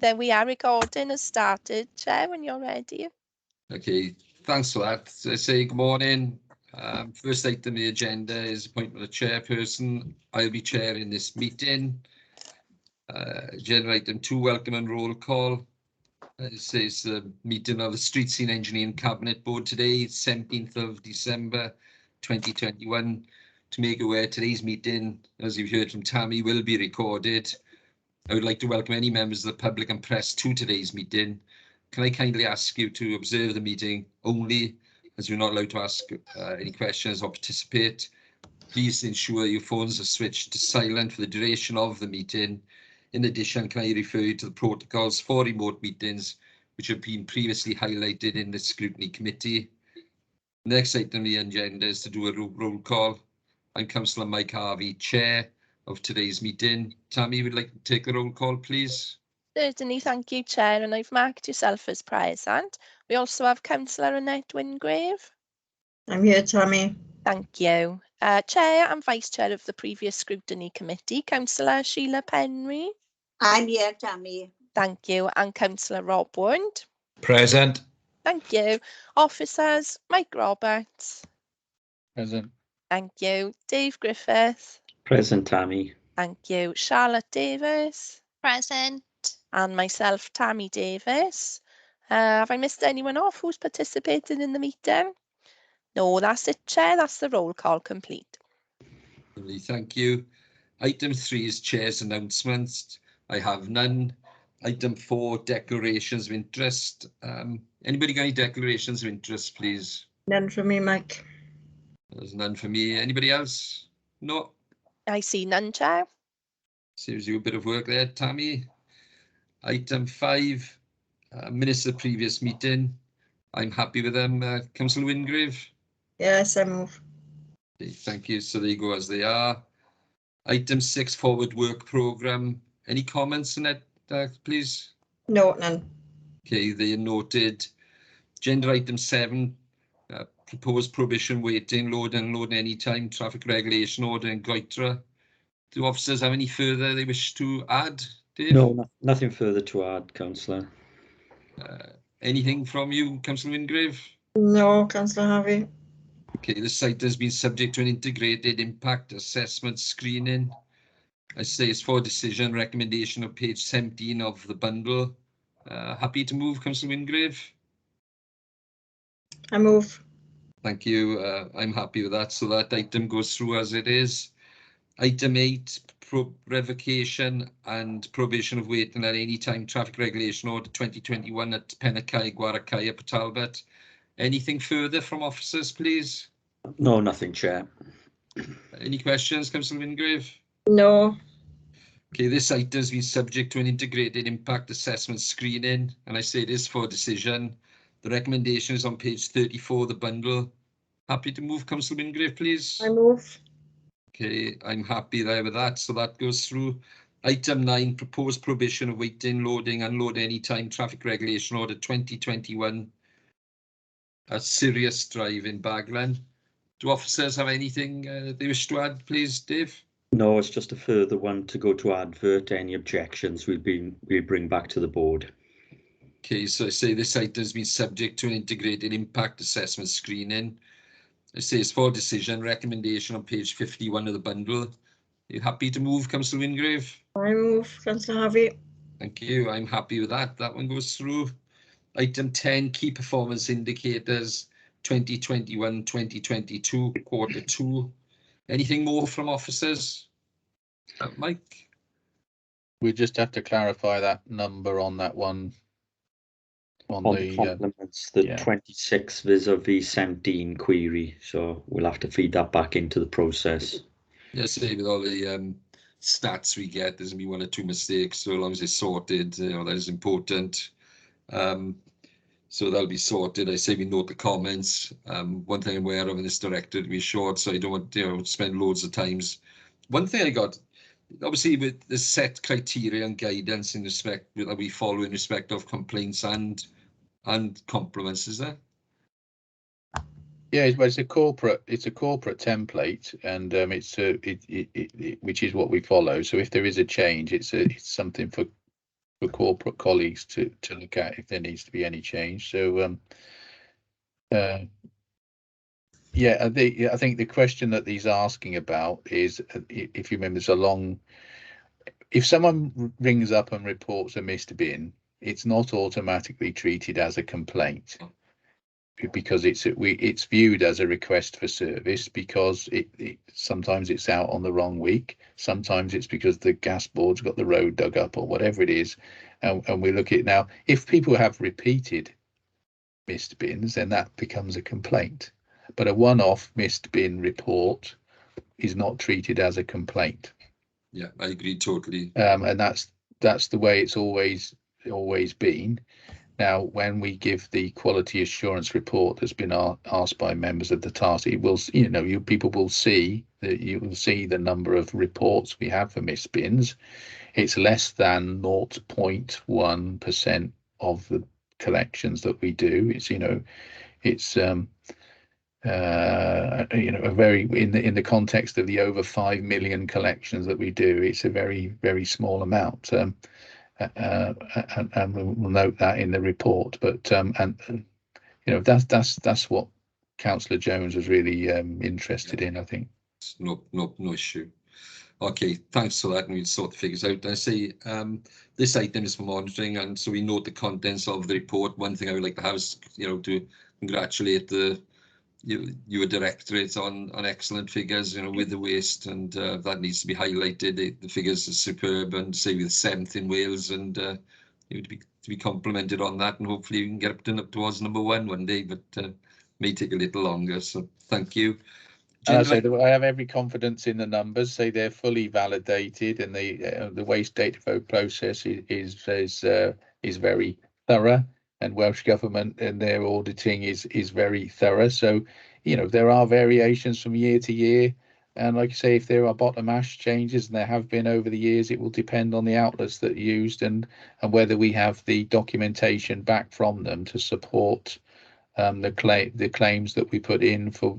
There we are, recording has started. Chair, when you're ready. Okay, thanks for that. So I say good morning. First item on the agenda is appointment of chairperson. I'll be chairing this meeting. Agenda item 2, welcome and roll call. It says the meeting of the Streetscene Engineering Cabinet Board today, 17th of December 2021. To make aware, today's meeting, as you've heard from Tammy, will be recorded. I would like to welcome any members of the public and press to today's meeting. Can I kindly ask you to observe the meeting only, as you're not allowed to ask any questions or participate. Please ensure your phones are switched to silent for the duration of the meeting. In addition, can I refer you to the protocols for remote meetings, which have been previously highlighted in the scrutiny committee. The next item on the agenda is to do a roll call. I'm Councillor Mike Harvey, Chair of today's meeting. Tammy, would like to take the roll call, please? Certainly, thank you, Chair, and I've marked yourself as present. We also have Councillor Annette Wingrave. I'm here, Tammy. Thank you. Chair and Vice Chair of the previous scrutiny committee, Councillor Sheila Penry. I'm here, Tammy. Thank you. And Councillor Rob Wood. Present. Thank you. Officers, Mike Roberts. Present. Thank you. Dave Griffith. Present, Tammy. Thank you. Charlotte Davis. Present. And myself, Tammy Davis. Have I missed anyone off who's participated in the meeting? No, that's it, Chair. That's the roll call complete. Lovely, thank you. Item 3 is Chair's announcements. I have none. Item 4, declarations of interest. Anybody got any declarations of interest, please? None for me, Mike. There's none for me. Anybody else? No. I see none, Chair. Saves you a bit of work there, Tammy. Item 5, minutes of the previous meeting. I'm happy with them. Councillor Wingrave? Yes, I move. Okay, thank you. So they go as they are. Item 6, forward work programme. Any comments on that, please? No, none. Okay, they are noted. Agenda item 7, proposed prohibition waiting, load and unload anytime, traffic regulation order in Goitra. Do officers have any further they wish to add, Dave? No, nothing further to add, Councillor. Anything from you, Councillor Wingrave? No, Councillor Harvey. Okay, the site has been subject to an integrated impact assessment screening. I say it's for decision recommendation of page 17 of the bundle. Happy to move, Councillor Wingrave? I move. Thank you. I'm happy with that. So that item goes through as it is. Item 8, revocation and prohibition of waiting at any time, traffic regulation order 2021 at Penakai, Gwarakaya, Talbot. Anything further from officers, please? No, nothing, Chair. Any questions, Councillor Wingrave? No. Okay, this item has been subject to an integrated impact assessment screening, and I say it is for decision. The recommendation is on page 34 of the bundle. Happy to move, Councillor Wingrave, please? I move. Okay, I'm happy there with that, so that goes through. Item 9, proposed prohibition of waiting, loading, unload anytime, traffic regulation order 2021 at Sirius Drive in Baglan. Do officers have anything they wish to add, please, Dave? No, it's just a further one to go to advert. Any objections we'll bring back to the board. Okay, so I say this item has been subject to an integrated impact assessment screening. I say it's for decision recommendation on page 51 of the bundle. Are you happy to move, Councillor Wingrave? I move, Councillor Harvey. Thank you. I'm happy with that. That one goes through. Item 10, key performance indicators 2021-2022, quarter 2. Anything more from officers? Mike? We just have to clarify that number on that one. On the compliments, the 26 vis-a-vis 17 query, so we'll have to feed that back into the process. Yes, with all the stats we get, there's gonna be 1 or 2 mistakes, so as long as it's sorted, you know, that is important. So that'll be sorted. I say we note the comments. One thing I'm aware of in this directive to be short, so I don't want to spend loads of times. One thing I got, obviously, with the set criteria and guidance in respect that we follow in respect of complaints and compliments, is there? Yeah, well, it's a corporate template, and which is what we follow. So if there is a change, it's something for corporate colleagues to look at if there needs to be any change. So yeah, I think the question that he's asking about is, if you remember, if someone rings up and reports a missed bin, it's not automatically treated as a complaint, because it's viewed as a request for service, because it sometimes it's out on the wrong week, sometimes it's because the gas board's got the road dug up or whatever it is, and we look at it now. If people have repeated missed bins, then that becomes a complaint, but a one-off missed bin report is not treated as a complaint. Yeah, I agree totally. And that's the way it's always been. Now, when we give the quality assurance report that's been asked by members of the task, it will, people will see that you will see the number of reports we have for missed bins. It's less than 0.1% of the collections that we do. It's a very, in the context of the over 5 million collections that we do, it's a very, very small amount. And we'll note that in the report, but that's what Councillor Jones was really interested in, I think. No issue. Okay, thanks for that, and we'll sort the figures out. I say this item is for monitoring, and so we note the contents of the report. One thing I would like to have is, to congratulate your directorate on excellent figures, with the waste, and that needs to be highlighted. The figures are superb, and say we're 7th in Wales, and to be complimented on that, and hopefully we can get up towards #1 one day, but may take a little longer. So thank you. I have every confidence in the numbers. Say they're fully validated, and the waste data flow process is very thorough, and Welsh Government and their auditing is very thorough. So, there are variations from year to year, and like I say, if there are bottom ash changes, and there have been over the years, it will depend on the outlets that are used and whether we have the documentation back from them to support the claims that we put in for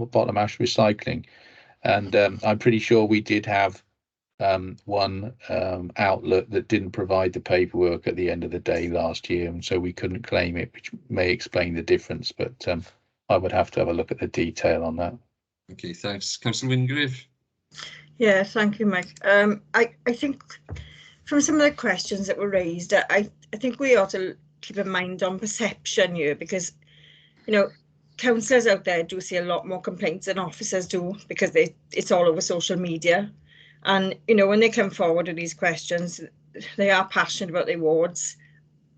bottom ash recycling. And I'm pretty sure we did have one outlet that didn't provide the paperwork at the end of the day last year, and so we couldn't claim it, which may explain the difference, but I would have to have a look at the detail on that. Okay, thanks. Councillor Wingrave. Yeah, thank you, Mike. I think from some of the questions that were raised, I think we ought to keep in mind on perception here, because councillors out there do see a lot more complaints than officers do, because it's all over social media. And, when they come forward with these questions, they are passionate about their wards.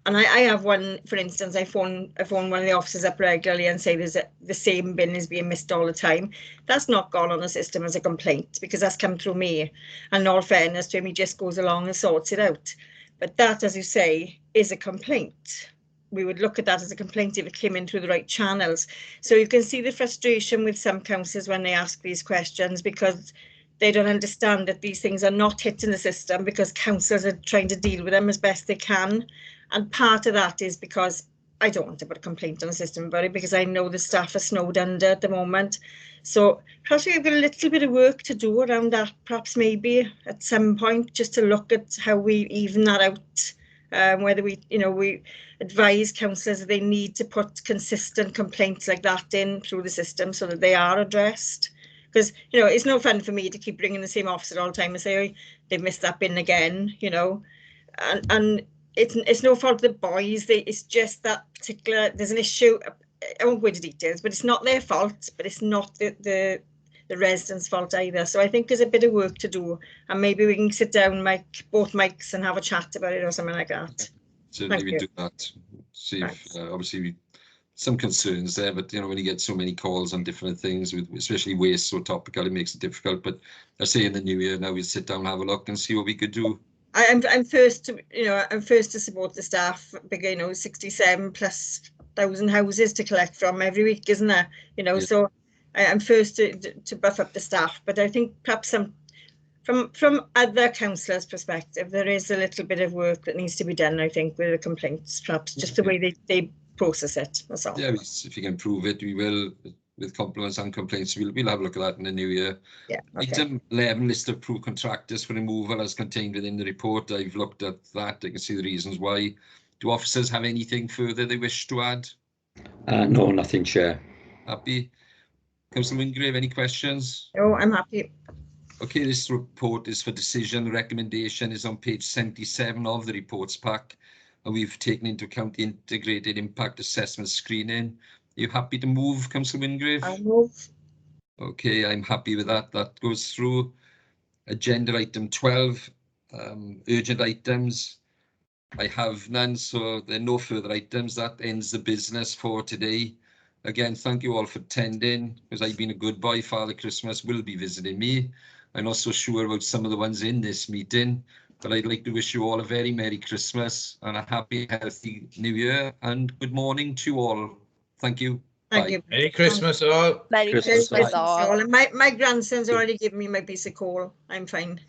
And I have one, for instance, I phone one of the officers up regularly and say the same bin is being missed all the time. That's not gone on the system as a complaint, because that's come through me. And in all fairness to him, he just goes along and sorts it out. But that, as you say, is a complaint. We would look at that as a complaint if it came in through the right channels. So you can see the frustration with some councillors when they ask these questions, because they don't understand that these things are not hitting the system, because councillors are trying to deal with them as best they can. And part of that is because I don't want to put a complaint on the system about it, because I know the staff are snowed under at the moment. So perhaps we've got a little bit of work to do around that, perhaps maybe at some point, just to look at how we even that out. Whether we advise councillors that they need to put consistent complaints like that in through the system so that they are addressed. Because, it's no fun for me to keep bringing the same officer all the time and say, oh, they've missed that bin again, and it's no fault of the boys. It's just that particular, there's an issue. I won't go into details, but it's not their fault, but it's not the residents' fault either. So I think there's a bit of work to do, and maybe we can sit down, both mics, and have a chat about it or something like that. Certainly we do that. See if, obviously some concerns there, but when you get so many calls on different things, with especially waste so topical, it makes it difficult. But I say in the new year now, we'll sit down, have a look, and see what we could do. I'm first to support the staff, because 67,000+ houses to collect from every week, isn't there? Yeah. So I'm first to buff up the staff, but I think perhaps from other councillors' perspective, there is a little bit of work that needs to be done, I think, with the complaints, perhaps just the way they process it. That's all. Yeah, if you can prove it, we will. with compliments and complaints. We'll have a look at that in the new year. Yeah. Okay. Item 11, list of approved contractors for removal as contained within the report. I've looked at that. I can see the reasons why. Do officers have anything further they wish to add? No, nothing, Chair. Happy? Councillor Wingrave, any questions? No, I'm happy. Okay, this report is for decision. The recommendation is on page 77 of the reports pack, and we've taken into account the integrated impact assessment screening. Are you happy to move, Councillor Wingrave? I'll move. Okay, I'm happy with that. That goes through. Agenda item 12, urgent items. I have none, so there are no further items. That ends the business for today. Again, thank you all for attending, because I've been a good boy. Father Christmas will be visiting me. I'm not so sure about some of the ones in this meeting, but I'd like to wish you all a very Merry Christmas and a happy, healthy New Year, and good morning to you all. Thank you. Thank Bye. you. Merry Christmas all. Merry Christmas Christmas all. all. And my grandson's already given me my piece of coal. I'm fine.